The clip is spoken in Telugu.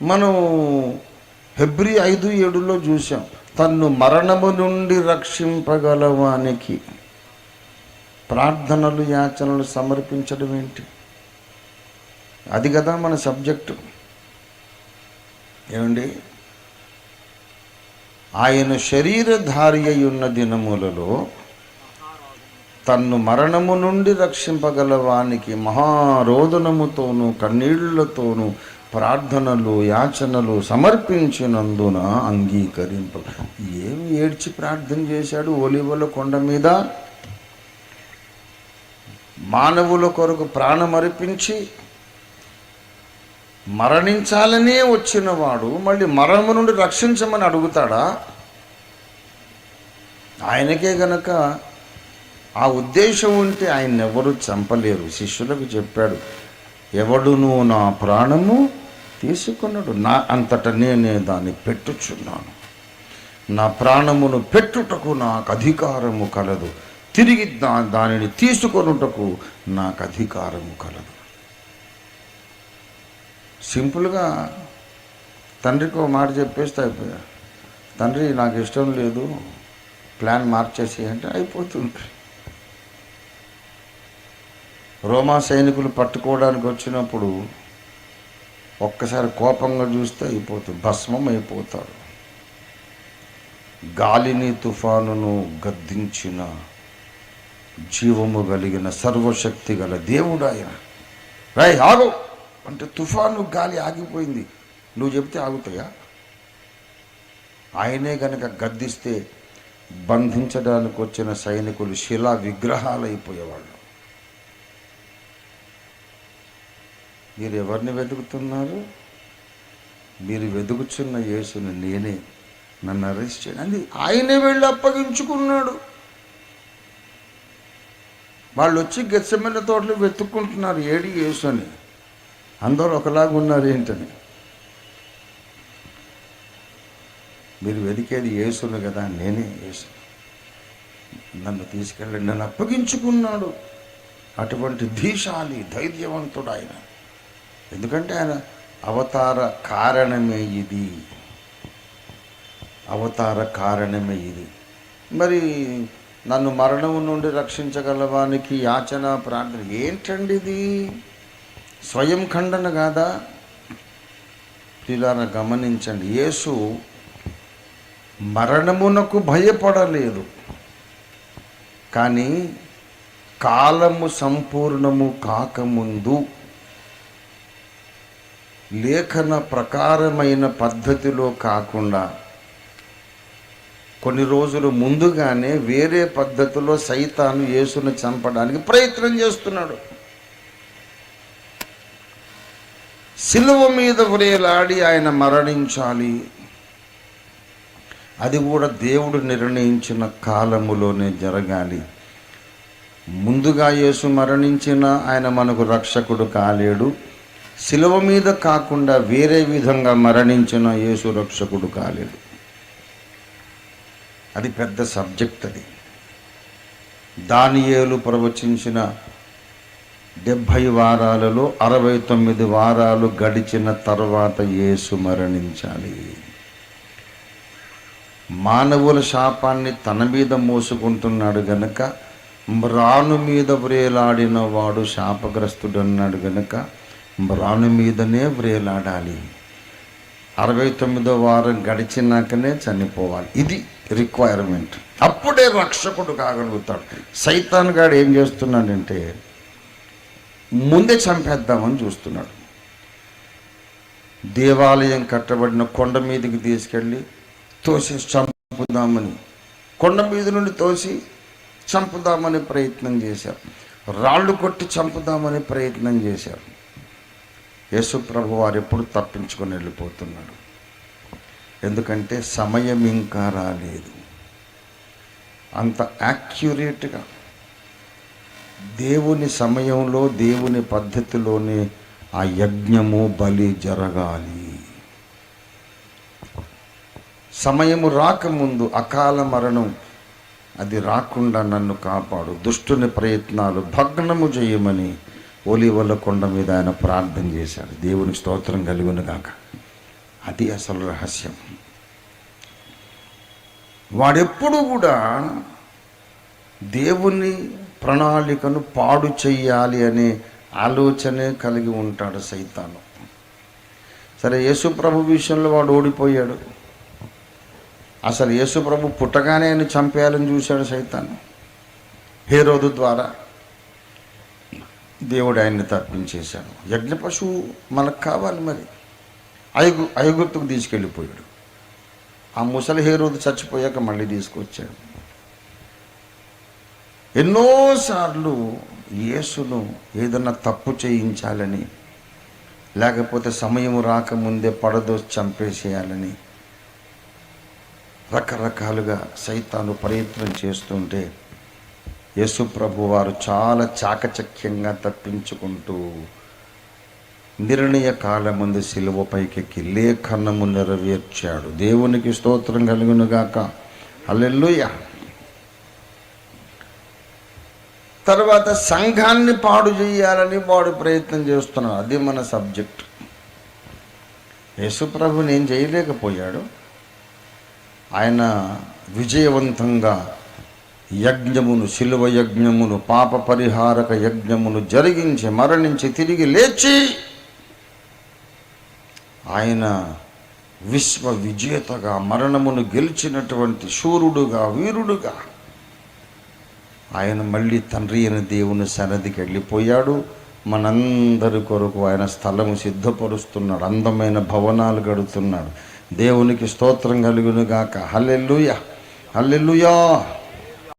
మనం హెబ్రీ 5:7 చూసాం, తన్ను మరణము నుండి రక్షింపగలవానికి ప్రార్థనలు యాచనలు సమర్పించడం ఏంటి? అది కదా మన సబ్జెక్టు. ఏమండి, ఆయన శరీరధారి అయి ఉన్న దినములలో తన్ను మరణము నుండి రక్షింపగలవానికి మహారోదనముతోనూ కన్నీళ్లతోనూ ప్రార్థనలు యాచనలు సమర్పించినందున అంగీకరింప. ఏమి ఏడ్చి ప్రార్థన చేశాడు? ఒలీవల కొండ మీద మానవుల కొరకు ప్రాణమర్పించి మరణించాలనే వచ్చినవాడు మళ్ళీ మరణము నుండి రక్షించమని అడుగుతాడా? ఆయనకే గనక ఆ ఉద్దేశం ఉంటే ఆయన ఎవరు చంపలేరు. శిష్యులకు చెప్పాడు, ఎవడును నా ప్రాణము తీసుకున్నాడు, నా అంతట నేనే దాన్ని పెట్టుచున్నాను. నా ప్రాణమును పెట్టుటకు నాకు అధికారము కలదు, తిరిగి దానిని తీసుకొనుటకు నాకు అధికారము కలదు. సింపుల్గా తండ్రికి ఒక మాట చెప్పేస్తే అయిపోయా, తండ్రి నాకు ఇష్టం లేదు, ప్లాన్ మార్చేసి అంటే అయిపోతుంది. రోమా సైనికులు పట్టుకోవడానికి వచ్చినప్పుడు ఒక్కసారి కోపంగా చూస్తే అయిపోతుంది, భస్మం అయిపోతారు. గాలిని తుఫానును గద్దించిన జీవము కలిగిన సర్వశక్తి గల దేవుడు ఆయన. రాయ్ ఆగు అంటే తుఫాను గాలి ఆగిపోయింది, నువ్వు చెప్తే ఆగుతాయా? ఆయనే గనక గద్దిస్తే బంధించడానికి వచ్చిన సైనికులు శిలా విగ్రహాలు అయిపోయేవాళ్ళు. మీరు ఎవరిని వెతుకుతున్నారు? మీరు వెతుకుచున్న యేసుని నేనే, నన్ను అరెస్ట్ చేయండి అని ఆయనే వెళ్ళి అప్పగించుకున్నాడు. వాళ్ళు వచ్చి గెత్సెమనే తోటలో వెతుక్కుంటున్నారు, ఏడి యేసు అని. అందరూ ఒకలాగా ఉన్నారు ఏంటని. మీరు వెతికేది యేసును కదా, నేనే యేసు, నన్ను తీసుకెళ్ళండి, నన్ను అప్పగించుకున్నాడు. అటువంటి ధీశాలి ధైర్యవంతుడు ఆయన. ఎందుకంటే ఆయన అవతార కారణమే ఇది, అవతార కారణమే ఇది. మరి నన్ను మరణం నుండి రక్షించగలవానికి యాచన ప్రార్థన ఏంటండి ఇది? స్వయం ఖండన కాదా? పిల్లలను గమనించండి, యేసు మరణమునకు భయపడలేదు, కానీ కాలము సంపూర్ణము కాకముందు లేఖన ప్రకారమైన పద్ధతిలో కాకుండా కొన్ని రోజులు ముందుగానే వేరే పద్ధతిలో సైతాను యేసును చంపడానికి ప్రయత్నం చేస్తున్నాడు. సిలువ మీద వ్రేలాడి ఆయన మరణించాలి, అది కూడా దేవుడు నిర్ణయించిన కాలములోనే జరగాలి. ముందుగా యేసు మరణించిన ఆయన మనకు రక్షకుడు కాలేడు, సిలువ మీద కాకుండా వేరే విధంగా మరణించిన యేసు రక్షకుడు కాలేడు. అది పెద్ద సబ్జెక్ట్. అది దానియేలు ప్రవచించిన 70 వారాలలో 69 వారాలు గడిచిన తర్వాత యేసు మరణించాలి. మానవుల శాపాన్ని తన మీద మోసుకుంటున్నాడు గనక మ్రాను మీద వ్రేలాడిన వాడు శాపగ్రస్తుడు అన్నాడు గనక మ్రాను మీదనే వ్రేలాడాలి. 69వ వారం గడిచినాకనే చనిపోవాలి. ఇది రిక్వైర్మెంట్. అప్పుడే రక్షకుడు కాగలుగుతాడు. సైతాన్ గాడు ఏం చేస్తున్నాడంటే ముందే చంపేద్దామని చూస్తున్నాడు. దేవాలయం కట్టబడిన కొండ మీదకి తీసుకెళ్ళి తోసి చంపుదామని, కొండ మీద నుండి తోసి చంపుదామని ప్రయత్నం చేశారు. రాళ్ళు కొట్టి చంపుదామని ప్రయత్నం చేశారు. యేసు ప్రభు వారు ఎప్పుడు తప్పించుకొని వెళ్ళిపోతున్నాడు. ఎందుకంటే సమయం ఇంకా రాలేదు. అంత యాక్యురేట్గా దేవుని సమయంలో దేవుని పద్ధతిలోనే ఆ యజ్ఞము బలి జరగాలి. సమయము రాకముందు అకాల మరణం అది రాకుండా నన్ను కాపాడు, దుష్టుని ప్రయత్నాలు భగ్నము చేయమని ఒలీవల కొండ మీద ఆయన ప్రార్థన చేశాడు. దేవునికి స్తోత్రం కలుగును గాక. అది అసలు రహస్యం. వాడెప్పుడు కూడా దేవుని ప్రణాళికను పాడు చెయ్యాలి అనే ఆలోచనే కలిగి ఉంటాడు సైతాను. సరే, యేసుప్రభు విషయంలో వాడు ఓడిపోయాడు. అసలు యేసుప్రభు పుట్టగానే ఆయన చంపేయాలని చూశాడు సైతాను. హేరోదు ద్వారా దేవుడు ఆయన్ని తప్పించేశాడు. యజ్ఞ పశువు మనకు కావాలి, మరి ఐగుప్తుకు తీసుకెళ్ళిపోయాడు. ఆ ముసలి హేరోదు చచ్చిపోయాక మళ్ళీ తీసుకొచ్చాడు. ఎన్నోసార్లు యేసును ఏదన్నా తప్పు చేయించాలని, లేకపోతే సమయం రాకముందే పడదోసి చంపేసేయాలని రకరకాలుగా సైతాను ప్రయత్నం చేస్తుంటే యేసు ప్రభు వారు చాలా చాకచక్యంగా తప్పించుకుంటూ నిర్ణయ కాలమందు సిలువపైకెక్కి లేఖనము నెరవేర్చాడు. దేవునికి స్తోత్రం కలుగునుగాక. హల్లెలూయా. తర్వాత సంఘాన్ని పాడు చేయాలని వాడు ప్రయత్నం చేస్తున్నాడు. అది మన సబ్జెక్ట్. యేసుప్రభుని ఏం చేయలేకపోయాడు. ఆయన విజయవంతంగా యజ్ఞమును, శిలువ యజ్ఞమును, పాప పరిహారక యజ్ఞమును జరిగించి మరణించి తిరిగి లేచి ఆయన విశ్వ విజేతగా, మరణమును గెలిచినటువంటి శూరుడుగా, వీరుడుగా ఆయన మళ్ళీ తండ్రి అయిన దేవుని సన్నిధికి వెళ్ళిపోయాడు. మనందరి కొరకు ఆయన స్థలము సిద్ధపరుస్తున్నాడు. అందమైన భవనాలు కడుతున్నాడు. దేవునికి స్తోత్రం కలుగునుగాక. హల్లెలూయా, హల్లెలూయా.